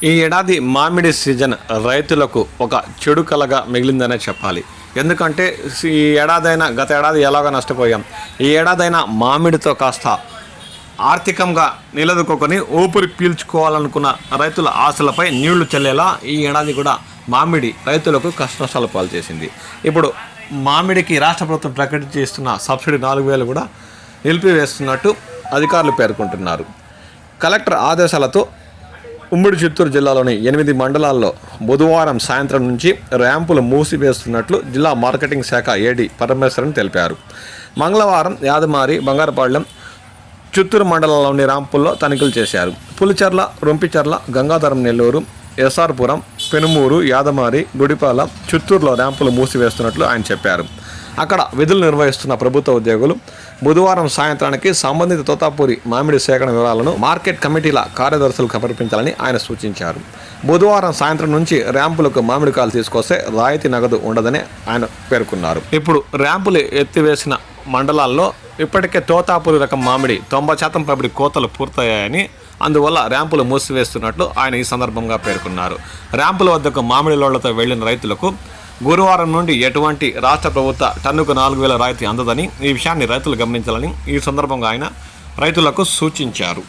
ఈ ఏడాది మామిడి సీజన్ రైతులకు ఒక చెడు కలగా మిగిలిందనే చెప్పాలి. ఎందుకంటే ఈ ఏడాదైనా గత ఏడాది ఎలాగో నష్టపోయాం. ఈ ఏడాదైనా మామిడితో కాస్త ఆర్థికంగా నిలదొక్కుని ఊపిరి పీల్చుకోవాలనుకున్న రైతుల ఆశలపై నీళ్లు చల్లేలా ఈ ఏడాది కూడా మామిడి రైతులకు కష్టనష్టాలు పాలు చేసింది. ఇప్పుడు మామిడికి రాష్ట్ర ప్రభుత్వం ప్రకటిస్తున్న సబ్సిడీ 4,000 కూడా నిలిపివేస్తున్నట్టు అధికారులు పేర్కొంటున్నారు. కలెక్టర్ ఆదేశాలతో ఉమ్మడి చిత్తూరు జిల్లాలోని 8 మండలాల్లో బుధవారం సాయంత్రం నుంచి ర్యాంపులు మూసివేస్తున్నట్లు జిల్లా మార్కెటింగ్ శాఖ ఏడీ పరమేశ్వరన్ తెలిపారు. మంగళవారం యాదమారి, బంగారపాళ్యం, చిత్తూరు మండలంలోని ర్యాంపుల్లో తనిఖీలు చేశారు. పులిచెర్ల, రొంపిచెర్ల, గంగాధరం, నెల్లూరు, ఎస్ఆర్పురం, పెనుమూరు, యాదమారి, గుడిపాల, చిత్తూరులో ర్యాంపులు మూసివేస్తున్నట్లు ఆయన చెప్పారు. అక్కడ విధులు నిర్వహిస్తున్న ప్రభుత్వ ఉద్యోగులు బుధవారం సాయంత్రానికి సంబంధిత తోతాపూరి మామిడి సేకరణ వివరాలను మార్కెట్ కమిటీల కార్యదర్శులకు సమర్పించాలని ఆయన సూచించారు. బుధవారం సాయంత్రం నుంచి ర్యాంపులకు మామిడికాయలు తీసుకొస్తే రాయితీ నగదు ఉండదని ఆయన పేర్కొన్నారు. ఇప్పుడు ర్యాంపులు ఎత్తివేసిన మండలాల్లో ఇప్పటికే తోతాపూరి రకం మామిడి 90% పైబడి కోతలు పూర్తయ్యాయని, అందువల్ల ర్యాంపులు మూసివేస్తున్నట్లు ఆయన ఈ సందర్భంగా పేర్కొన్నారు. ర్యాంపుల వద్దకు మామిడి లోళ్లతో వెళ్లిన రైతులకు గురువారం నుండి ఎటువంటి రాష్ట్ర ప్రభుత్వ టన్నుకు 4,000 రాయితీ అందదని, ఈ విషయాన్ని రైతులు గమనించాలని ఈ సందర్భంగా ఆయన రైతులకు సూచించారు.